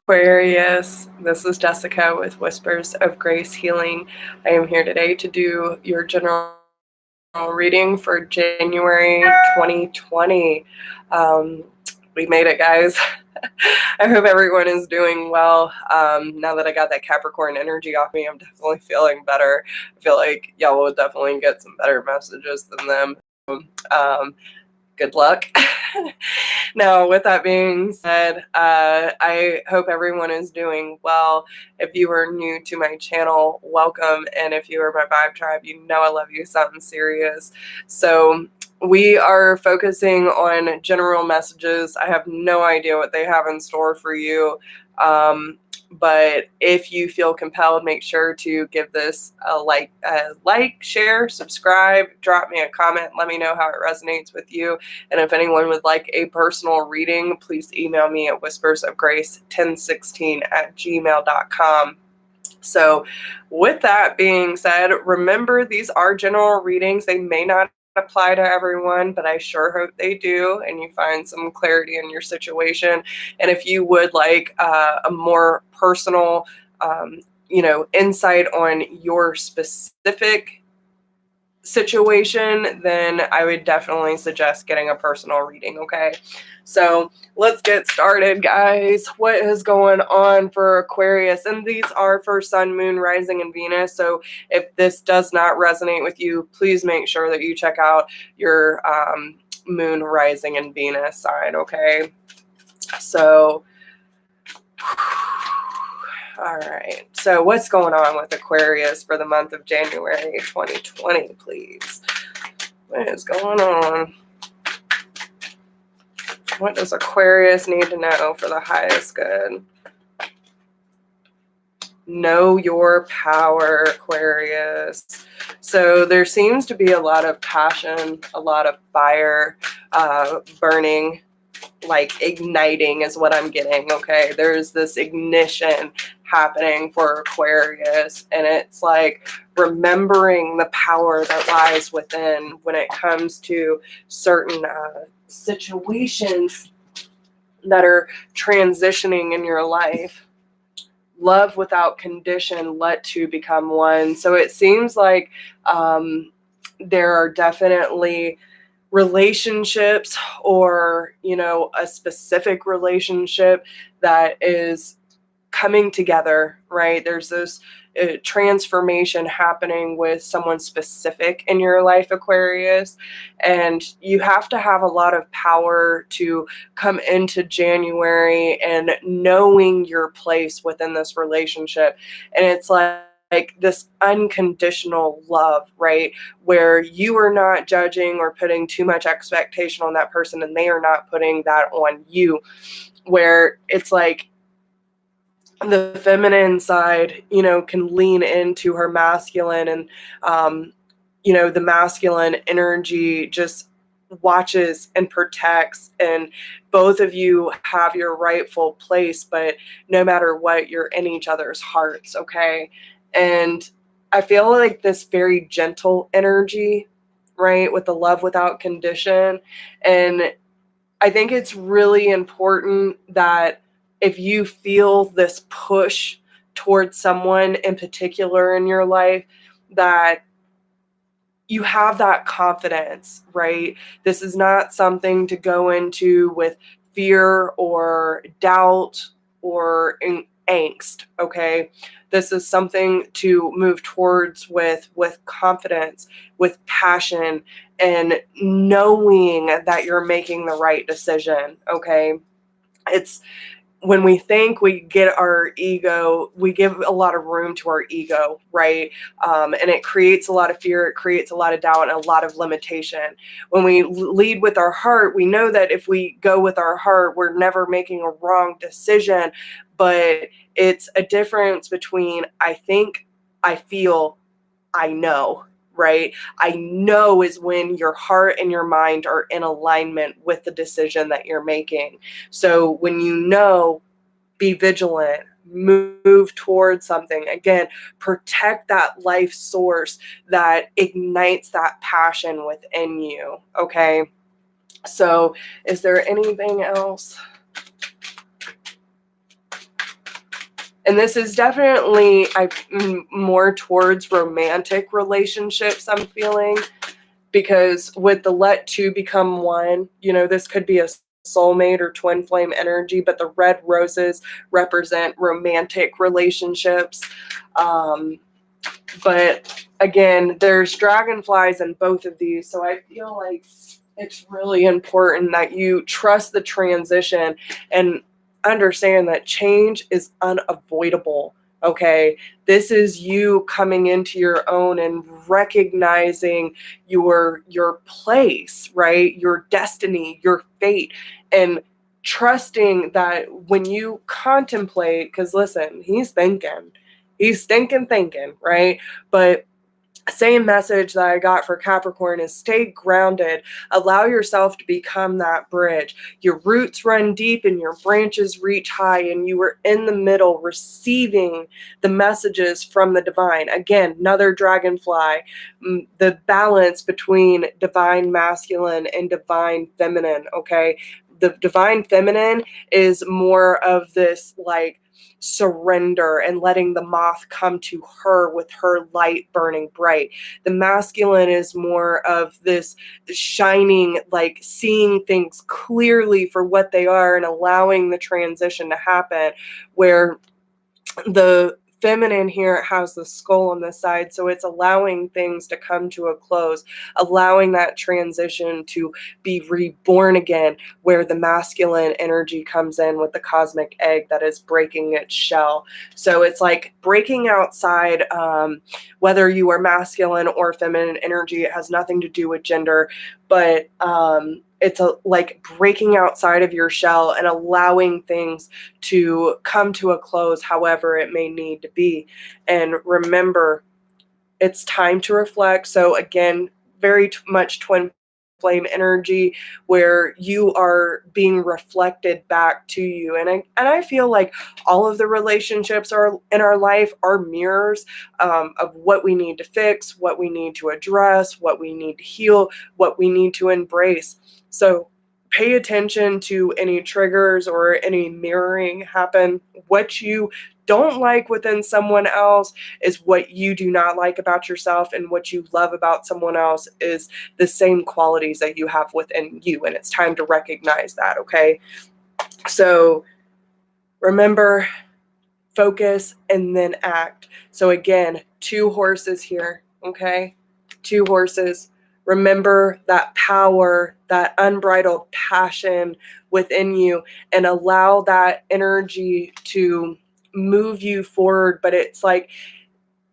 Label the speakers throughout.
Speaker 1: Aquarius, this is Jessica with Whispers of Grace Healing. I am here today to do your general reading for January 2020. We made it, guys. I hope everyone is doing well. Now that I got that Capricorn energy off me, I'm definitely feeling better. I feel like y'all will definitely get some better messages than them. Good luck. Now, with that being said, I hope everyone is doing well. If you are new to my channel, welcome. And if you are my Vibe Tribe, you know I love you something serious. So we are focusing on general messages. I have no idea what they have in store for you. But if you feel compelled, make sure to give this a like, share, subscribe, drop me a comment. Let me know how it resonates with you. And if anyone would like a personal reading, please email me at whispersofgrace1016@gmail.com. So with that being said, remember these are general readings. They may not apply to everyone, but I sure hope they do and you find some clarity in your situation. And if you would like a more personal, insight on your specific situation, then I would definitely suggest getting a personal reading, okay? So let's get started, guys. What is going on for Aquarius? And these are for Sun, Moon, Rising, and Venus. So if this does not resonate with you, please make sure that you check out your Moon, Rising, and Venus sign, okay? So all right, so what's going on with Aquarius for the month of January 2020, please? What is going on? What does Aquarius need to know for the highest good? Know your power, Aquarius. So there seems to be a lot of passion, a lot of fire burning, like igniting is what I'm getting, okay? There's this ignition happening for Aquarius, and it's like remembering the power that lies within when it comes to certain situations that are transitioning in your life. Love without condition, let two become one. So it seems like there are definitely relationships or, a specific relationship that is coming together, right? There's this transformation happening with someone specific in your life, Aquarius, and you have to have a lot of power to come into January and knowing your place within this relationship. And it's like this unconditional love, right? Where you are not judging or putting too much expectation on that person, and they are not putting that on you, where it's like the feminine side, can lean into her masculine, and, the masculine energy just watches and protects, and both of you have your rightful place, but no matter what, you're in each other's hearts, okay? And I feel like this very gentle energy, right, with the love without condition. And I think it's really important that if you feel this push towards someone in particular in your life, that you have that confidence, right? This is not something to go into with fear or doubt or angst, okay? This is something to move towards with confidence, with passion, and knowing that you're making the right decision, okay? It's when we think we get our ego, we give a lot of room to our ego, right? And it creates a lot of fear, it creates a lot of doubt, and a lot of limitation. When we lead with our heart, we know that if we go with our heart, we're never making a wrong decision. But it's a difference between I think, I feel, I know, right? I know is when your heart and your mind are in alignment with the decision that you're making. So when you know, be vigilant, move towards something. Again, protect that life source that ignites that passion within you, okay? So is there anything else? And this is definitely more towards romantic relationships, I'm feeling, because with the let two become one, this could be a soulmate or twin flame energy, but the red roses represent romantic relationships. But again, there's dragonflies in both of these, so I feel like it's really important that you trust the transition and understand that change is unavoidable. Okay, this is you coming into your own and recognizing your place, right? Your destiny, your fate, and trusting that when you contemplate, because listen, he's thinking, right? But same message that I got for Capricorn is stay grounded. Allow yourself to become that bridge. Your roots run deep and your branches reach high, and you are in the middle receiving the messages from the divine. Again, another dragonfly, the balance between divine masculine and divine feminine, okay? The divine feminine is more of this like surrender and letting the moth come to her with her light burning bright. The masculine is more of this shining, like seeing things clearly for what they are and allowing the transition to happen, where the feminine here has the skull on the side, so it's allowing things to come to a close, allowing that transition to be reborn again, where the masculine energy comes in with the cosmic egg that is breaking its shell. So it's like breaking outside, whether you are masculine or feminine energy, it has nothing to do with gender, but it's like breaking outside of your shell and allowing things to come to a close, however it may need to be. And remember, it's time to reflect. So again, very much twin flame energy, where you are being reflected back to you. And I feel like all of the relationships are in our life are mirrors of what we need to fix, what we need to address, what we need to heal, what we need to embrace. So pay attention to any triggers or any mirroring happen. What you don't like within someone else is what you do not like about yourself, and what you love about someone else is the same qualities that you have within you, and it's time to recognize that, okay? So remember, focus and then act. So again, 2 horses here, okay? 2 horses. Remember that power, that unbridled passion within you, and allow that energy to move you forward. But it's like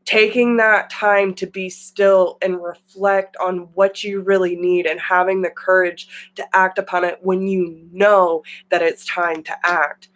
Speaker 1: taking that time to be still and reflect on what you really need, and having the courage to act upon it when you know that it's time to act.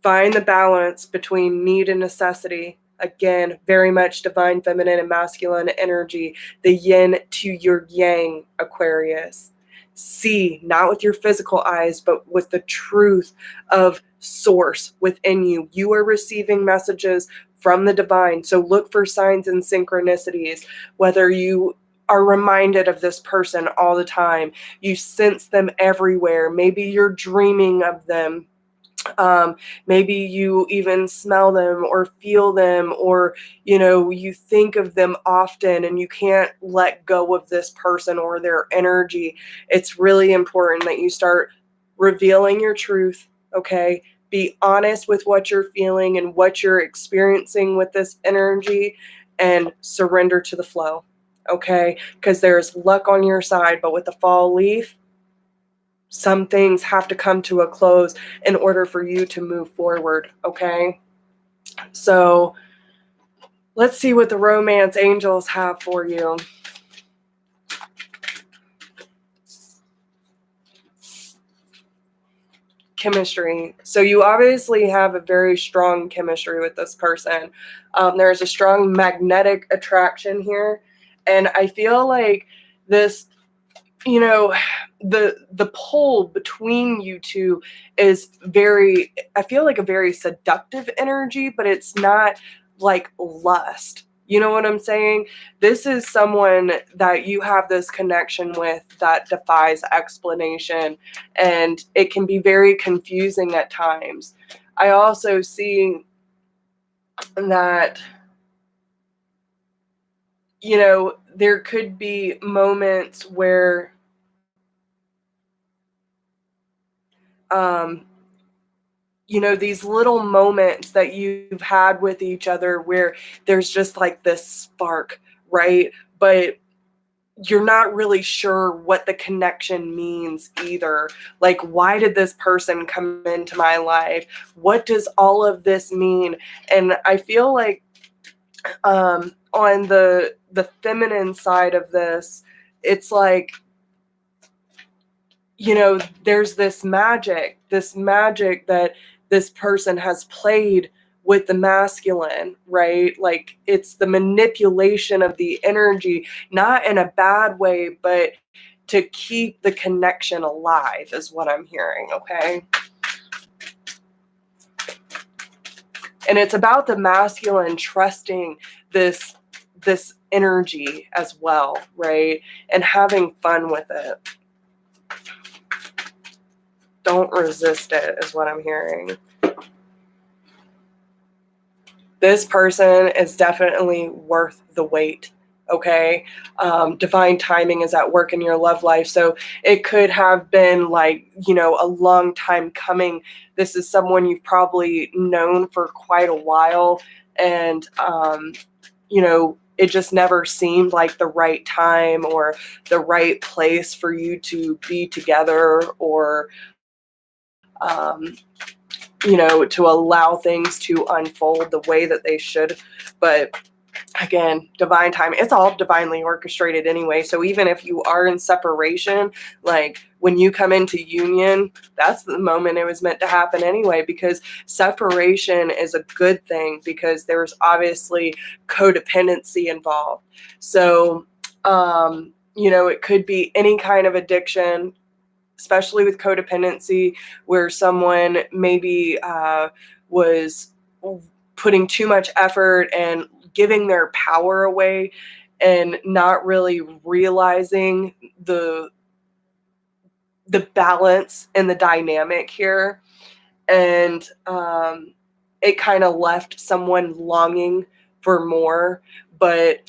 Speaker 1: Find the balance between need and necessity. Again, very much divine feminine and masculine energy, the yin to your yang, Aquarius. See, not with your physical eyes, but with the truth of source within you. You are receiving messages from the divine. So look for signs and synchronicities, whether you are reminded of this person all the time, you sense them everywhere. Maybe you're dreaming of them. Maybe you even smell them or feel them, or you think of them often and you can't let go of this person or their energy. It's really important that you start revealing your truth, okay? Be honest with what you're feeling and what you're experiencing with this energy, and surrender to the flow, okay? Because there's luck on your side, but with the fall leaf, some things have to come to a close in order for you to move forward, okay? So let's see what the romance angels have for you. Chemistry. So you obviously have a very strong chemistry with this person. There's a strong magnetic attraction here. And I feel like this, the pull between you two is I feel like a very seductive energy, but it's not like lust. You know what I'm saying? This is someone that you have this connection with that defies explanation, and it can be very confusing at times. I also see that, there could be moments where um, these little moments that you've had with each other where there's just like this spark, right? But you're not really sure what the connection means either. Like, why did this person come into my life? What does all of this mean? And I feel like on the feminine side of this, it's like, there's this magic that this person has played with the masculine, right? Like, it's the manipulation of the energy, not in a bad way, but to keep the connection alive is what I'm hearing, okay? And it's about the masculine trusting this energy as well, right? And having fun with it. Don't resist it is what I'm hearing. This person is definitely worth the wait, okay? Divine timing is at work in your love life. So it could have been like, a long time coming. This is someone you've probably known for quite a while. And, it just never seemed like the right time or the right place for you to be together, or um, to allow things to unfold the way that they should. But again, divine time, it's all divinely orchestrated anyway. So even if you are in separation, like when you come into union, that's the moment it was meant to happen anyway, because separation is a good thing, because there's obviously codependency involved. So, it could be any kind of addiction, especially with codependency, where someone maybe was putting too much effort and giving their power away and not really realizing the balance and the dynamic here. And it kind of left someone longing for more. But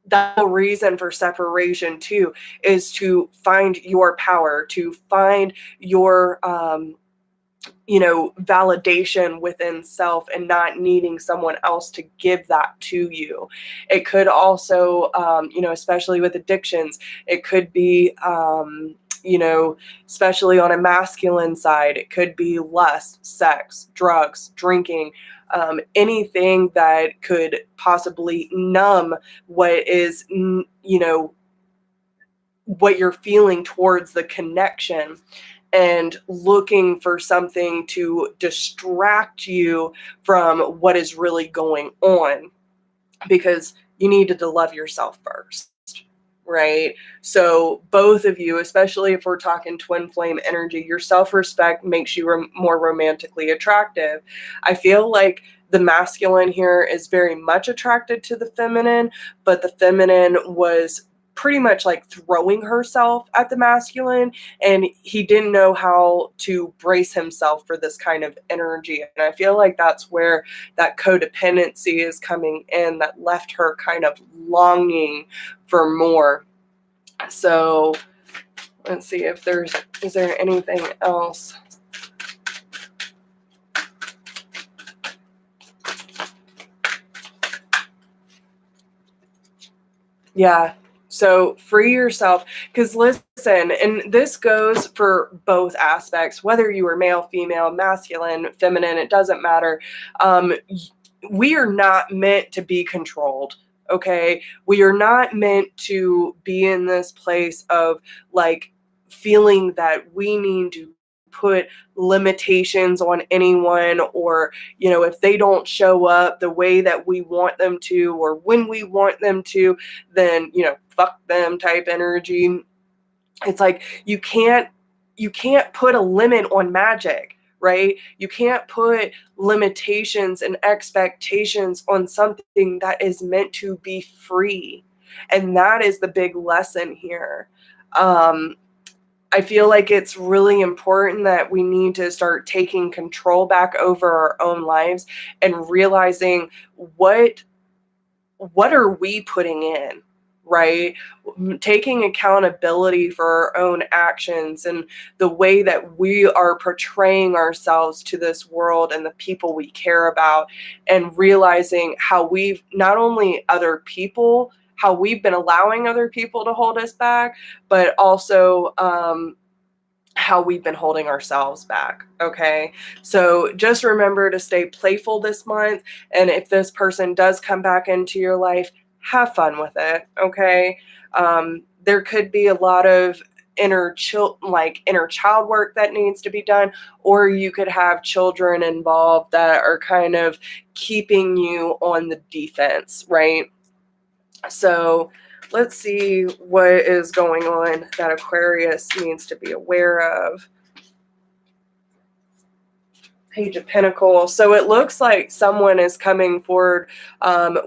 Speaker 1: the reason for separation too is to find your power, to find your validation within self, and not needing someone else to give that to you. It could also, especially with addictions, it could be, especially on a masculine side, it could be lust, sex, drugs, drinking, anything that could possibly numb what is, what you're feeling towards the connection, and looking for something to distract you from what is really going on, because you needed to love yourself first, right? So both of you, especially if we're talking twin flame energy, your self-respect makes you more romantically attractive. I feel like the masculine here is very much attracted to the feminine, but the feminine was pretty much like throwing herself at the masculine, and he didn't know how to brace himself for this kind of energy. And I feel like that's where that codependency is coming in, that left her kind of longing for more. So let's see if is there anything else? Yeah. So free yourself, because listen, and this goes for both aspects, whether you are male, female, masculine, feminine, it doesn't matter. We are not meant to be controlled. Okay. We are not meant to be in this place of like feeling that we need to put limitations on anyone, or if they don't show up the way that we want them to, or when we want them to, then fuck them type energy. It's like you can't put a limit on magic, right? You can't put limitations and expectations on something that is meant to be free. And that is the big lesson here. um I feel like it's really important that we need to start taking control back over our own lives and realizing what are we putting in, right? Taking accountability for our own actions and the way that we are portraying ourselves to this world and the people we care about, and realizing how we've not only other people, how we've been allowing other people to hold us back, but also how we've been holding ourselves back. Okay. So just remember to stay playful this month. And if this person does come back into your life, have fun with it. Okay. There could be a lot of inner child work that needs to be done, or you could have children involved that are kind of keeping you on the defense, right? So let's see what is going on that Aquarius needs to be aware of. Page of Pentacles. So it looks like someone is coming forward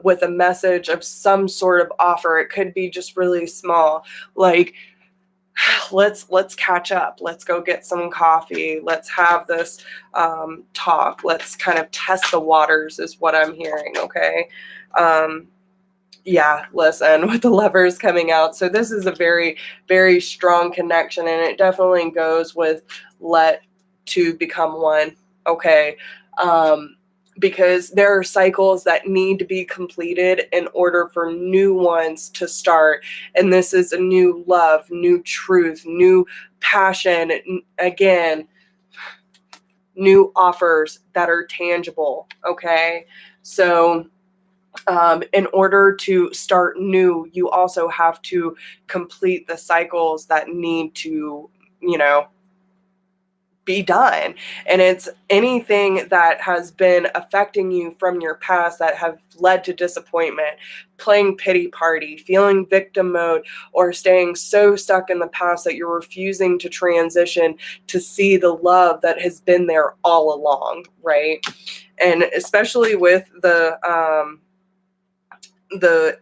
Speaker 1: with a message of some sort of offer. It could be just really small, like let's catch up. Let's go get some coffee. Let's have this talk. Let's kind of test the waters, is what I'm hearing. Okay. Yeah, listen, with the Lovers coming out. So this is a very, very strong connection, and it definitely goes with let two become one. Okay. Because there are cycles that need to be completed in order for new ones to start. And this is a new love, new truth, new passion. Again, new offers that are tangible. Okay. So in order to start new, you also have to complete the cycles that need to, be done. And it's anything that has been affecting you from your past that have led to disappointment, playing pity party, feeling victim mode, or staying so stuck in the past that you're refusing to transition to see the love that has been there all along, right? And especially with the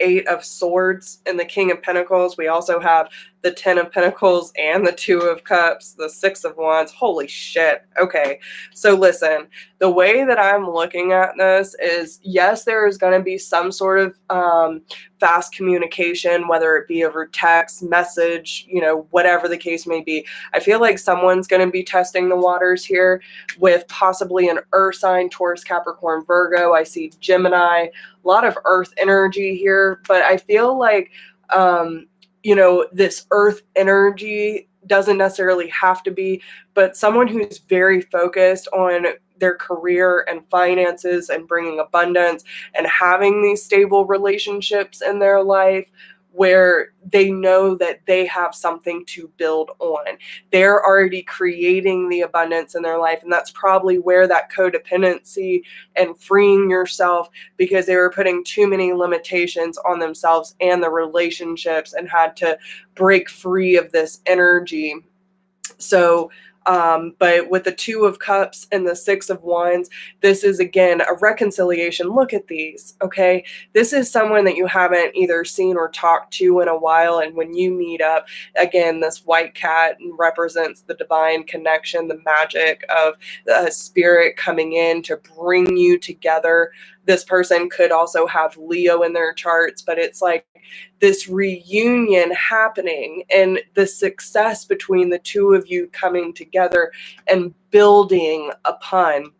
Speaker 1: Eight of Swords and the King of Pentacles, we also have the Ten of Pentacles and the Two of Cups, the Six of Wands. Holy shit. Okay. So listen, the way that I'm looking at this is, yes, there is going to be some sort of fast communication, whether it be over text, message, whatever the case may be. I feel like someone's going to be testing the waters here with possibly an earth sign, Taurus, Capricorn, Virgo. I see Gemini, a lot of earth energy here, but I feel like, this earth energy doesn't necessarily have to be, but someone who's very focused on their career and finances and bringing abundance and having these stable relationships in their life where they know that they have something to build on. They're already creating the abundance in their life, and that's probably where that codependency and freeing yourself, because they were putting too many limitations on themselves and the relationships and had to break free of this energy. So, but with the Two of Cups and the Six of Wands, this is again a reconciliation. Look at these, okay? This is someone that you haven't either seen or talked to in a while, and when you meet up, again, this white cat represents the divine connection, the magic of the spirit coming in to bring you together. This person could also have Leo in their charts, but it's like this reunion happening and the success between the two of you coming together and building upon.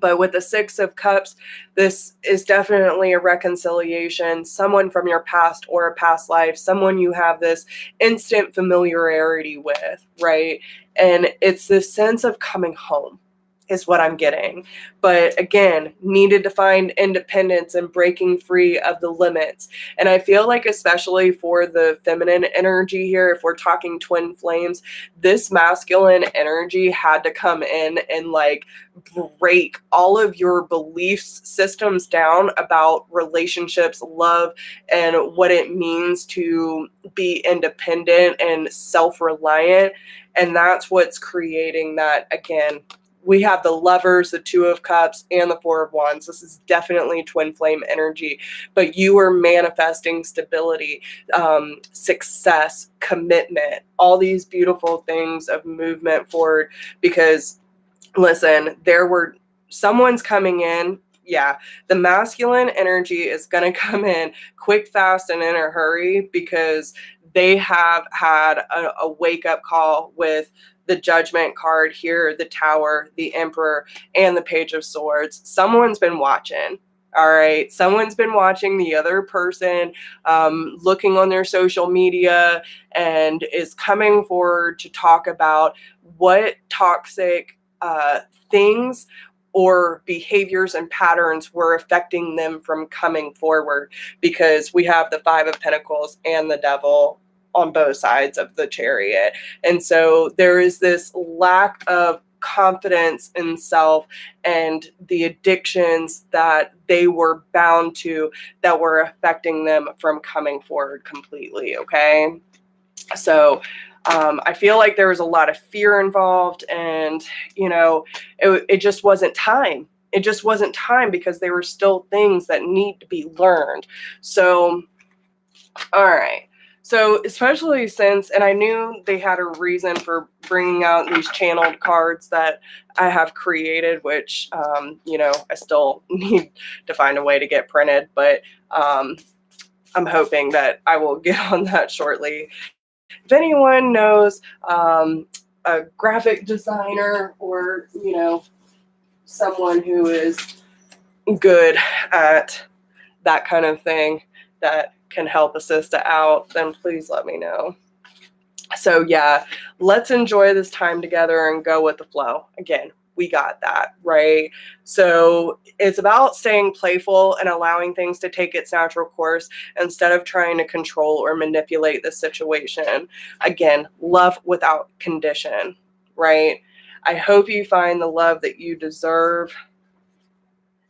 Speaker 1: But with the Six of Cups, this is definitely a reconciliation, someone from your past or a past life, someone you have this instant familiarity with, right? And it's this sense of coming home is what I'm getting. But again, needed to find independence and breaking free of the limits. And I feel like, especially for the feminine energy here, if we're talking twin flames, this masculine energy had to come in and like break all of your belief systems down about relationships, love, and what it means to be independent and self-reliant. And that's what's creating that, again, We have the Lovers, the Two of Cups, and the Four of Wands. This is definitely twin flame energy, but you are manifesting stability, success, commitment, all these beautiful things of movement forward. Because listen, someone's coming in. Yeah, the masculine energy is going to come in quick, fast, and in a hurry, because they have had a wake-up call with the Judgment card here, the Tower, the Emperor, and the Page of Swords. Someone's been watching. All right. Someone's been watching the other person, looking on their social media, and is coming forward to talk about what toxic things or behaviors and patterns were affecting them from coming forward, because we have the Five of Pentacles and the Devil on both sides of the Chariot. And so there is this lack of confidence in self and the addictions that they were bound to that were affecting them from coming forward completely. Okay. So I feel like there was a lot of fear involved, and, it just wasn't time. It just wasn't time, because there were still things that need to be learned. So, all right. So especially since, and I knew they had a reason for bringing out these channeled cards that I have created, which, I still need to find a way to get printed, but I'm hoping that I will get on that shortly. If anyone knows a graphic designer, or, someone who is good at that kind of thing that can help assist out, then please let me know. So yeah, let's enjoy this time together and go with the flow. Again, we got that, right? So it's about staying playful and allowing things to take its natural course instead of trying to control or manipulate the situation. Again, love without condition, right? I hope you find the love that you deserve.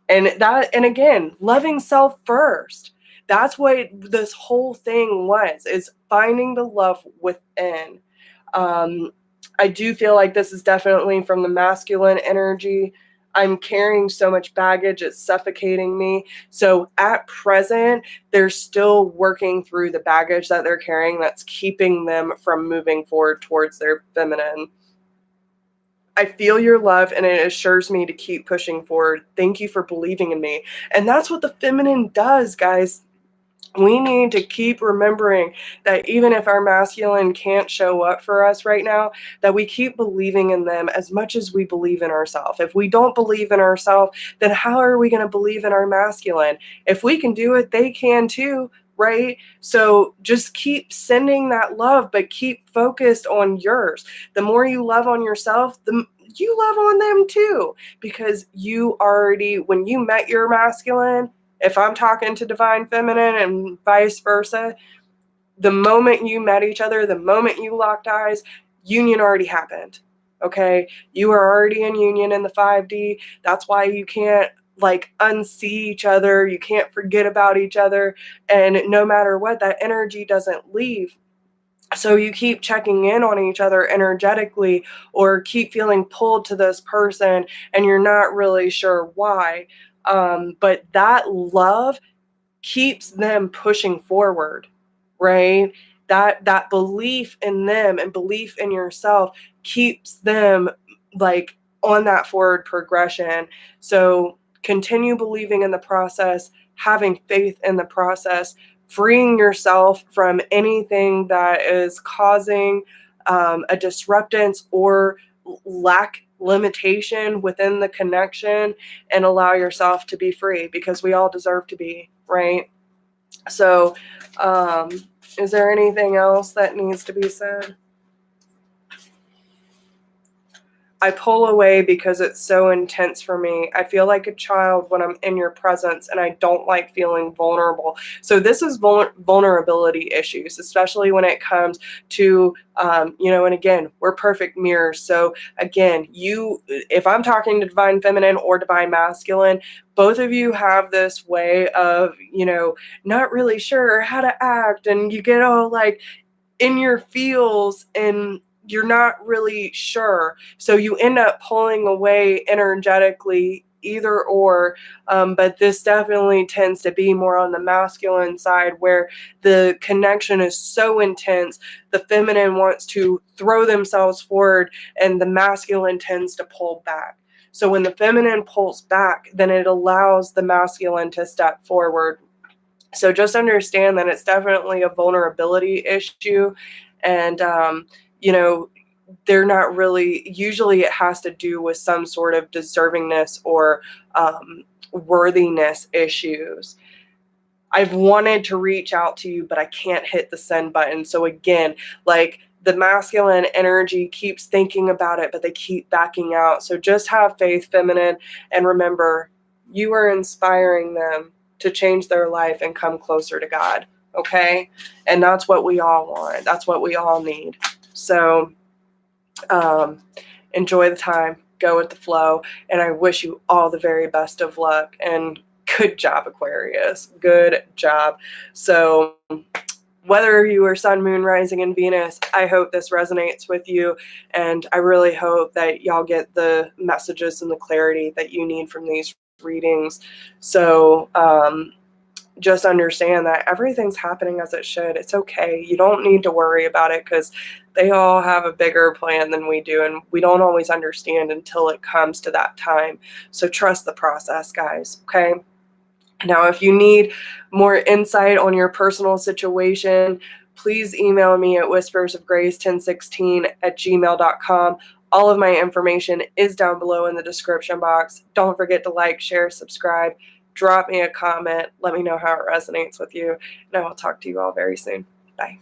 Speaker 1: And again, loving self first. That's what this whole thing was, is finding the love within. I do feel like this is definitely from the masculine energy. I'm carrying so much baggage, it's suffocating me. So at present, they're still working through the baggage that they're carrying that's keeping them from moving forward towards their feminine. I feel your love, and it assures me to keep pushing forward. Thank you for believing in me. And that's what the feminine does, guys. We need to keep remembering that even if our masculine can't show up for us right now, that we keep believing in them as much as we believe in ourselves. If we don't believe in ourselves, then how are we going to believe in our masculine? If we can do it, they can too, right? So just keep sending that love, but keep focused on yours. The more you love on yourself, you love on them too, because you already, when you met your masculine, if I'm talking to divine feminine and vice versa, the moment you met each other, the moment you locked eyes, union already happened. Okay? You are already in union in the 5D. That's why you can't unsee each other. You can't forget about each other. And no matter what, that energy doesn't leave. So you keep checking in on each other energetically, or keep feeling pulled to this person and you're not really sure why. But that love keeps them pushing forward, right? That belief in them and belief in yourself keeps them on that forward progression. So continue believing in the process, having faith in the process, freeing yourself from anything that is causing a disruptance or limitation within the connection, and allow yourself to be free, because we all deserve to be, right? So is there anything else that needs to be said? I pull away because it's so intense for me. I feel like a child when I'm in your presence, and I don't like feeling vulnerable. So this is vulnerability issues, especially when it comes to, and again, we're perfect mirrors. So again, if I'm talking to divine feminine or divine masculine, both of you have this way of, not really sure how to act, and you get all in your feels, and you're not really sure. So you end up pulling away energetically, either or. But this definitely tends to be more on the masculine side, where the connection is so intense. The feminine wants to throw themselves forward and the masculine tends to pull back. So when the feminine pulls back, then it allows the masculine to step forward. So just understand that it's definitely a vulnerability issue. And, you know, they're not really, usually it has to do with some sort of deservingness or worthiness issues. I've wanted to reach out to you, but I can't hit the send button. So again, like, the masculine energy keeps thinking about it, but they keep backing out. So just have faith, feminine, and remember, you are inspiring them to change their life and come closer to God. Okay? And that's what we all want. That's what we all need. So enjoy the time, go with the flow, and I wish you all the very best of luck. And good job, Aquarius. Good job. So whether you are sun, moon, rising, and Venus, I hope this resonates with you. And I really hope that y'all get the messages and the clarity that you need from these readings. So just understand that everything's happening as it should. It's okay. You don't need to worry about it, because they all have a bigger plan than we do. And we don't always understand until it comes to that time. So trust the process, guys. Okay. Now, if you need more insight on your personal situation, please email me at whispersofgrace1016@gmail.com. All of my information is down below in the description box. Don't forget to like, share, subscribe, drop me a comment. Let me know how it resonates with you, and I will talk to you all very soon. Bye.